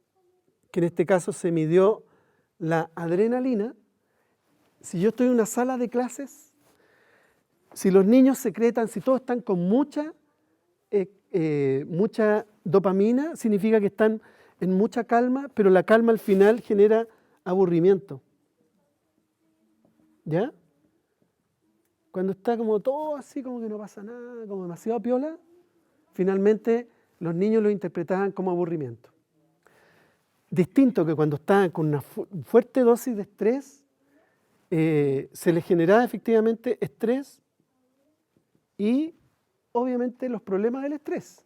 que en este caso se midió la adrenalina. Si yo estoy en una sala de clases, si los niños secretan, si todos están con mucha dopamina, significa que están en mucha calma, pero la calma al final genera aburrimiento. ¿Ya? Cuando está como todo así, como que no pasa nada, como demasiado piola, finalmente los niños lo interpretaban como aburrimiento. Distinto que cuando estaban con una fuerte dosis de estrés, se les generaba efectivamente estrés y obviamente los problemas del estrés.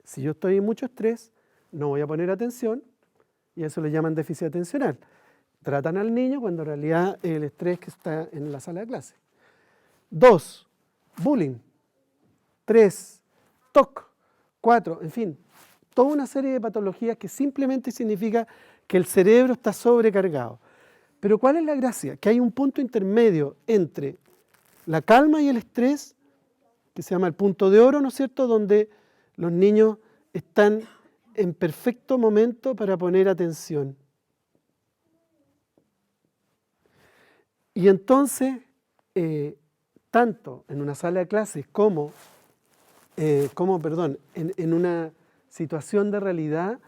Si yo estoy en mucho estrés, no voy a poner atención y eso le llaman déficit atencional. Tratan al niño cuando en realidad el estrés que está en la sala de clase. 2, bullying. 3, TOC. 4, en fin, toda una serie de patologías que simplemente significa que el cerebro está sobrecargado. Pero ¿cuál es la gracia? Que hay un punto intermedio entre la calma y el estrés, que se llama el punto de oro, ¿no es cierto?, donde los niños están en perfecto momento para poner atención. Y entonces, tanto en una sala de clases como en una situación de realidad,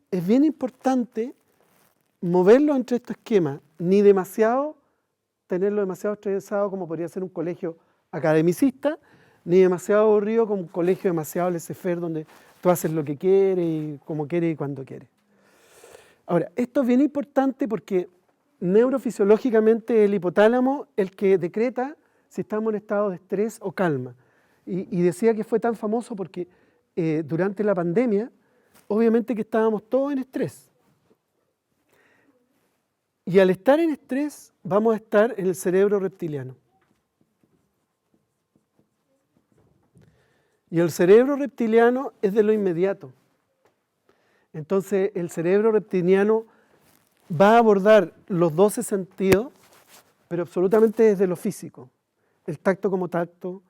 es bien importante moverlo entre estos esquemas, ni demasiado, tenerlo demasiado estresado como podría ser un colegio academicista, ni demasiado aburrido como un colegio demasiado laissez-faire donde tú haces lo que quieres y como quieres y cuando quieres. Ahora, esto es bien importante porque neurofisiológicamente el hipotálamo es el que decreta si estamos en estado de estrés o calma. Y decía que fue tan famoso porque durante la pandemia, obviamente que estábamos todos en estrés. Y al estar en estrés, vamos a estar en el cerebro reptiliano. Y el cerebro reptiliano es de lo inmediato. Entonces, el cerebro reptiliano va a abordar los 12 sentidos, pero absolutamente desde lo físico. El tacto como tacto,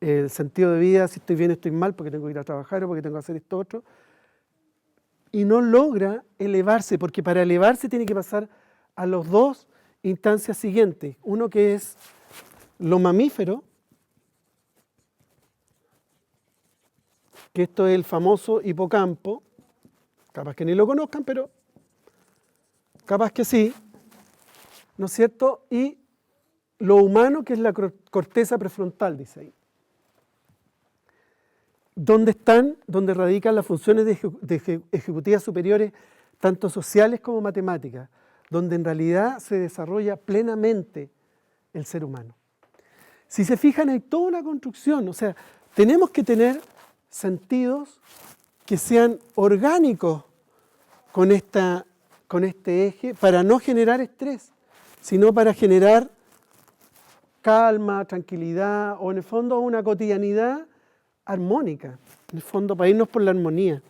el sentido de vida, si estoy bien, estoy mal, porque tengo que ir a trabajar o porque tengo que hacer esto otro. Y no logra elevarse, porque para elevarse tiene que pasar a las dos instancias siguientes. Uno que es lo mamífero, que esto es el famoso hipocampo, capaz que ni lo conozcan, pero capaz que sí, ¿no es cierto? Y lo humano, que es la corteza prefrontal, dice ahí. Donde radican las funciones de ejecutivas superiores, tanto sociales como matemáticas, donde en realidad se desarrolla plenamente el ser humano. Si se fijan, hay toda una construcción, o sea, tenemos que tener sentidos que sean orgánicos con este eje para no generar estrés, sino para generar calma, tranquilidad o en el fondo una cotidianidad armónica, en el fondo para irnos por la armonía.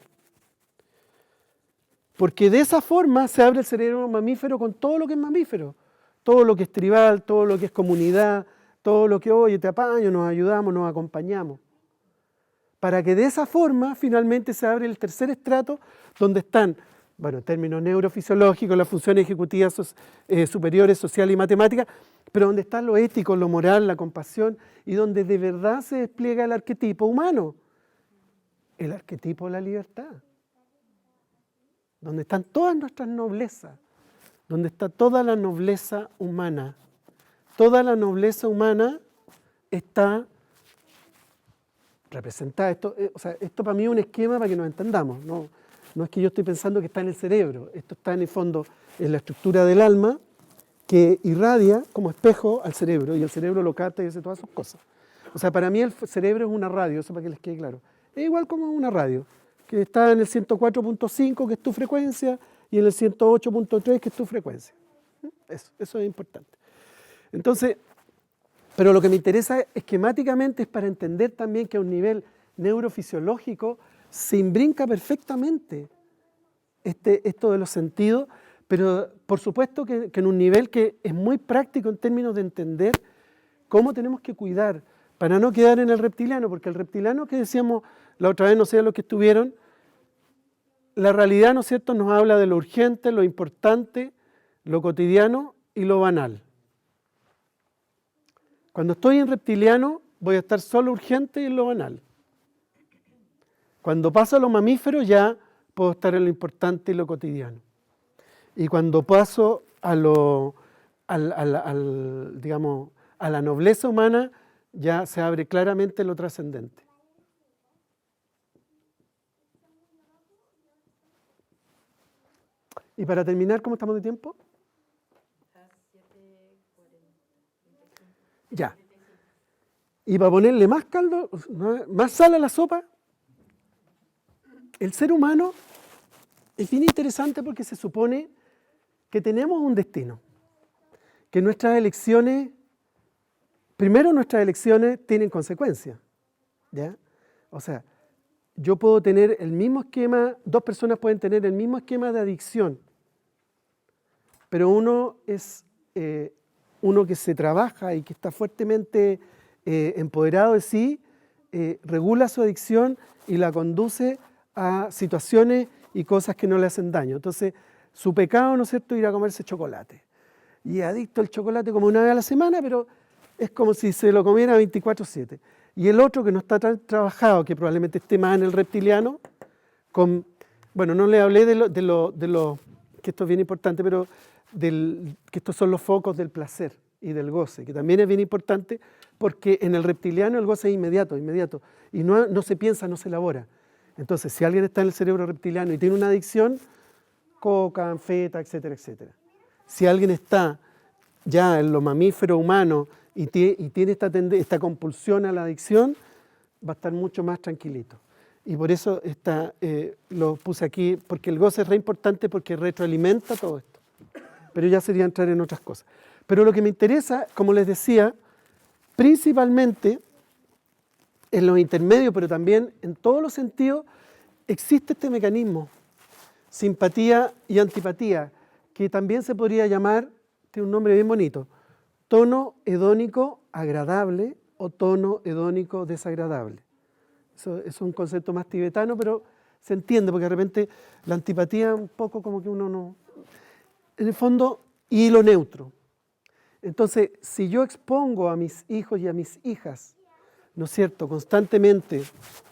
Porque de esa forma se abre el cerebro mamífero con todo lo que es mamífero, todo lo que es tribal, todo lo que es comunidad, todo lo que, oye, te apaño, nos ayudamos, nos acompañamos. Para que de esa forma finalmente se abre el tercer estrato donde están, bueno, en términos neurofisiológicos, las funciones ejecutivas superiores, sociales y matemáticas, pero donde está lo ético, lo moral, la compasión y donde de verdad se despliega el arquetipo humano, el arquetipo de la libertad, donde están todas nuestras noblezas, donde está toda la nobleza humana. Toda la nobleza humana está representada. Esto para mí es un esquema para que nos entendamos. No es que yo estoy pensando que está en el cerebro. Esto está en el fondo en la estructura del alma que irradia como espejo al cerebro y el cerebro lo capta y hace todas esas cosas. O sea, para mí el cerebro es una radio, eso para que les quede claro. Es igual como una radio, que está en el 104.5, que es tu frecuencia, y en el 108.3, que es tu frecuencia. Eso es importante. Entonces, pero lo que me interesa esquemáticamente es para entender también que a un nivel neurofisiológico se imbrinca perfectamente esto de los sentidos, pero por supuesto que en un nivel que es muy práctico en términos de entender cómo tenemos que cuidar para no quedar en el reptiliano, porque el reptiliano que decíamos la otra vez, no sé los que estuvieron, la realidad, ¿no es cierto?, nos habla de lo urgente, lo importante, lo cotidiano y lo banal. Cuando estoy en reptiliano voy a estar solo urgente y en lo banal. Cuando paso a los mamíferos ya puedo estar en lo importante y lo cotidiano. Y cuando paso a digamos, a la nobleza humana, ya se abre claramente lo trascendente. Y para terminar, ¿cómo estamos de tiempo? Ya. Y para ponerle más caldo, más sal a la sopa, el ser humano es bien interesante porque se supone que tenemos un destino, que nuestras elecciones, primero nuestras elecciones tienen consecuencias, ¿ya? O sea, yo puedo tener el mismo esquema, dos personas pueden tener el mismo esquema de adicción, pero uno es uno que se trabaja y que está fuertemente empoderado de sí, regula su adicción y la conduce a situaciones y cosas que no le hacen daño. Entonces, su pecado, ¿no es cierto?, ir a comerse chocolate. Y es adicto al chocolate como una vez a la semana, pero es como si se lo comiera 24/7. Y el otro que no está tan trabajado, que probablemente esté más en el reptiliano, bueno, no le hablé de lo que esto es bien importante, pero que estos son los focos del placer y del goce, que también es bien importante porque en el reptiliano el goce es inmediato, y no se piensa, no se elabora. Entonces, si alguien está en el cerebro reptiliano y tiene una adicción, coca, anfeta, etcétera, etcétera. Si alguien está ya en lo mamífero humano y tiene esta compulsión a la adicción, va a estar mucho más tranquilito. Y por eso lo puse aquí, porque el goce es re importante porque retroalimenta todo esto. Pero ya sería entrar en otras cosas. Pero lo que me interesa, como les decía, principalmente en los intermedios, pero también en todos los sentidos, existe este mecanismo, simpatía y antipatía, que también se podría llamar, tiene un nombre bien bonito, tono hedónico agradable o tono hedónico desagradable. Eso es un concepto más tibetano, pero se entiende, porque de repente la antipatía un poco como que uno no... En el fondo, y lo neutro. Entonces, si yo expongo a mis hijos y a mis hijas, ¿no es cierto?, constantemente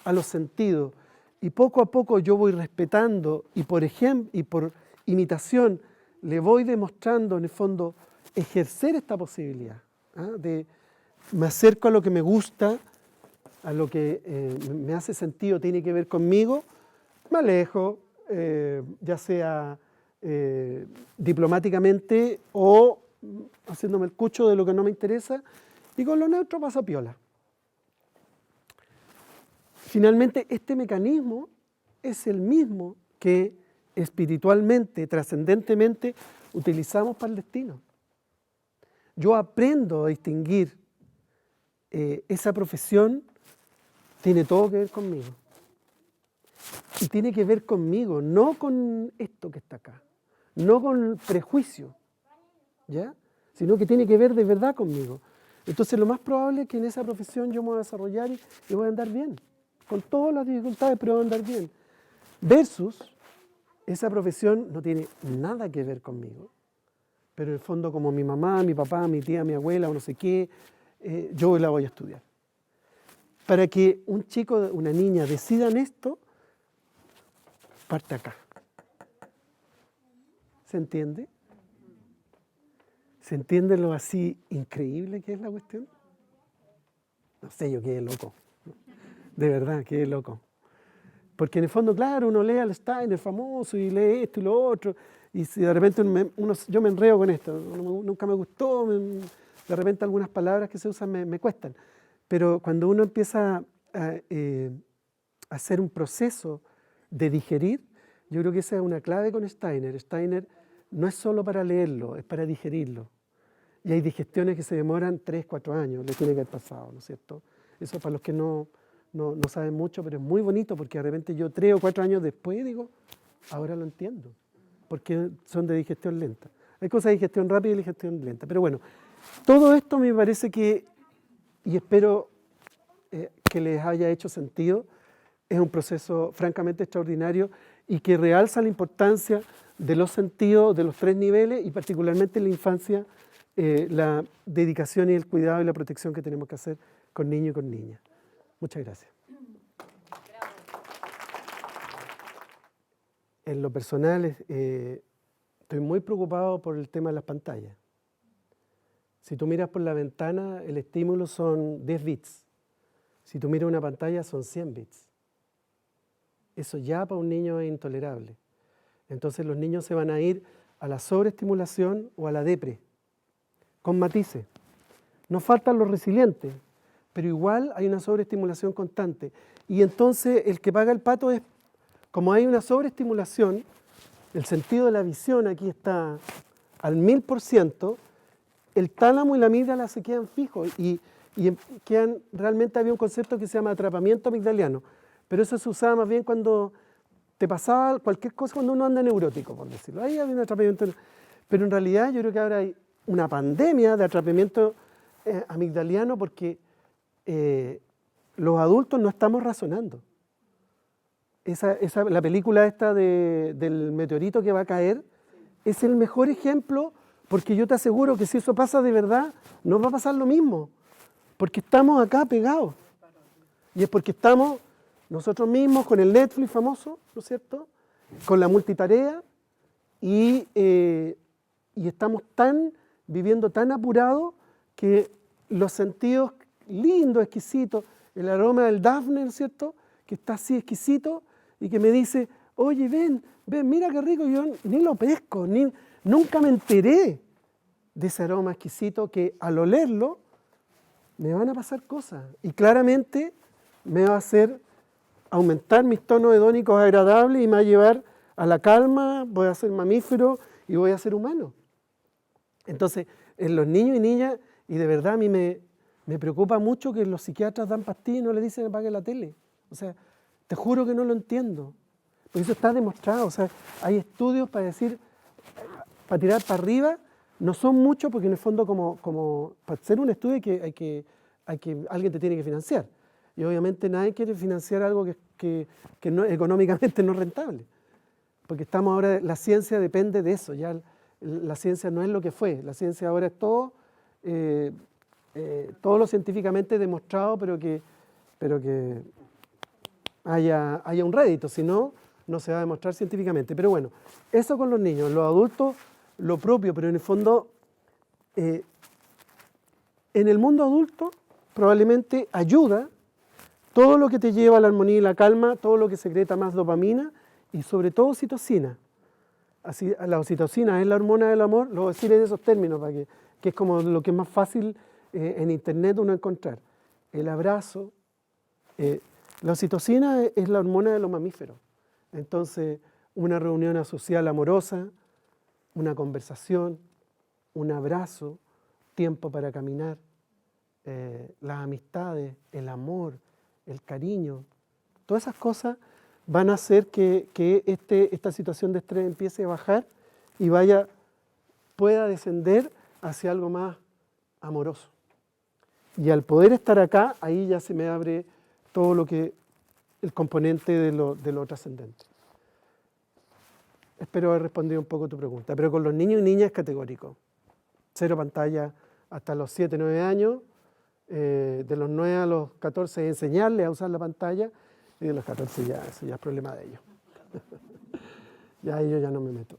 a los sentidos, y poco a poco yo voy respetando, y por ejemplo, y por imitación, le voy demostrando, en el fondo, ejercer esta posibilidad, de me acerco a lo que me gusta, a lo que me hace sentido, tiene que ver conmigo, me alejo, ya sea diplomáticamente o haciéndome el cucho de lo que no me interesa, y con lo neutro pasa piola. Finalmente, este mecanismo es el mismo que espiritualmente, trascendentemente, utilizamos para el destino. Yo aprendo a distinguir esa profesión, tiene todo que ver conmigo. Y tiene que ver conmigo, no con esto que está acá, no con prejuicio, ¿ya? Sino que tiene que ver de verdad conmigo. Entonces lo más probable es que en esa profesión yo me voy a desarrollar y voy a andar bien, con todas las dificultades, pero voy a andar bien. Versus, esa profesión no tiene nada que ver conmigo, pero en el fondo como mi mamá, mi papá, mi tía, mi abuela o no sé qué, yo la voy a estudiar. Para que un chico, una niña decidan esto, parte acá. ¿Se entiende? ¿Se entiende lo así increíble que es la cuestión? No sé, yo quedé loco. De verdad, quedé loco. Porque en el fondo, claro, uno lee al Steiner famoso y lee esto y lo otro, y si de repente yo me enredo con esto, nunca me gustó, de repente algunas palabras que se usan me cuestan. Pero cuando uno empieza a hacer un proceso de digerir, yo creo que esa es una clave con Steiner. Steiner no es solo para leerlo, es para digerirlo. Y hay digestiones que se demoran 3, 4 años, le tiene que haber pasado, ¿no es cierto? Eso para los que no saben mucho, pero es muy bonito porque de repente yo 3 o 4 años después digo, ahora lo entiendo, porque son de digestión lenta. Hay cosas de digestión rápida y digestión lenta, pero bueno, todo esto me parece que, y espero que les haya hecho sentido, es un proceso francamente extraordinario y que realza la importancia de los sentidos de los 3 niveles y particularmente en la infancia, la dedicación y el cuidado y la protección que tenemos que hacer con niños y con niñas. Muchas gracias. En lo personal, estoy muy preocupado por el tema de las pantallas. Si tú miras por la ventana, el estímulo son 10 bits. Si tú miras una pantalla, son 100 bits. Eso ya para un niño es intolerable. Entonces los niños se van a ir a la sobreestimulación o a la depre, con matices. Nos faltan los resilientes, pero igual hay una sobreestimulación constante. Y entonces el que paga el pato es, como hay una sobreestimulación, el sentido de la visión aquí está al 1000%, el tálamo y la amígdala se quedan fijos y realmente había un concepto que se llama atrapamiento amigdaliano, pero eso se usaba más bien cuando te pasaba cualquier cosa, cuando uno anda neurótico, por decirlo. Ahí había un atrapamiento, pero en realidad yo creo que ahora hay una pandemia de atrapamiento amigdaliano porque los adultos no estamos razonando. La película esta del meteorito que va a caer es el mejor ejemplo, porque yo te aseguro que si eso pasa de verdad, nos va a pasar lo mismo, porque estamos acá pegados. Y es porque estamos nosotros mismos con el Netflix famoso, ¿no es cierto?, con la multitarea, y estamos viviendo tan apurados que los sentidos lindos, exquisitos, el aroma del dafne, ¿no es cierto?, que está así exquisito y que me dice, oye, ven, mira qué rico, yo ni lo pesco, nunca me enteré de ese aroma exquisito que al olerlo me van a pasar cosas y claramente me va a hacer aumentar mis tonos hedónicos agradables y me va a llevar a la calma, voy a ser mamífero y voy a ser humano. Entonces, en los niños y niñas, y de verdad a mí me preocupa mucho que los psiquiatras dan pastillas y no le dicen apague la tele. O sea, te juro que no lo entiendo, porque eso está demostrado. O sea, hay estudios para decir, para tirar para arriba, no son muchos porque en el fondo como para hacer un estudio alguien te tiene que financiar. Y obviamente nadie quiere financiar algo que no, económicamente no es rentable. Porque estamos ahora, la ciencia depende de eso, ya la ciencia no es lo que fue, la ciencia ahora es todo lo científicamente demostrado, pero que haya un rédito, si no, no se va a demostrar científicamente. Pero bueno, eso con los niños, los adultos, lo propio, pero en el fondo, en el mundo adulto probablemente ayuda todo lo que te lleva a la armonía y la calma, todo lo que secreta más dopamina y sobre todo oxitocina. Así, la oxitocina es la hormona del amor, lo voy a decir en esos términos, que es como lo que es más fácil en internet uno encontrar. El abrazo, la oxitocina es la hormona de los mamíferos. Entonces, una reunión social amorosa, una conversación, un abrazo, tiempo para caminar, las amistades, el amor, el cariño, todas esas cosas van a hacer que esta situación de estrés empiece a bajar y pueda descender hacia algo más amoroso. Y al poder estar acá, ahí ya se me abre todo el componente de lo trascendente. Espero haber respondido un poco a tu pregunta, pero con los niños y niñas es categórico. 0 pantalla hasta los 7, 9 años, de los 9 a los 14 enseñarles a usar la pantalla, y de los 14 eso ya es problema de ellos. Ya yo ya no me meto.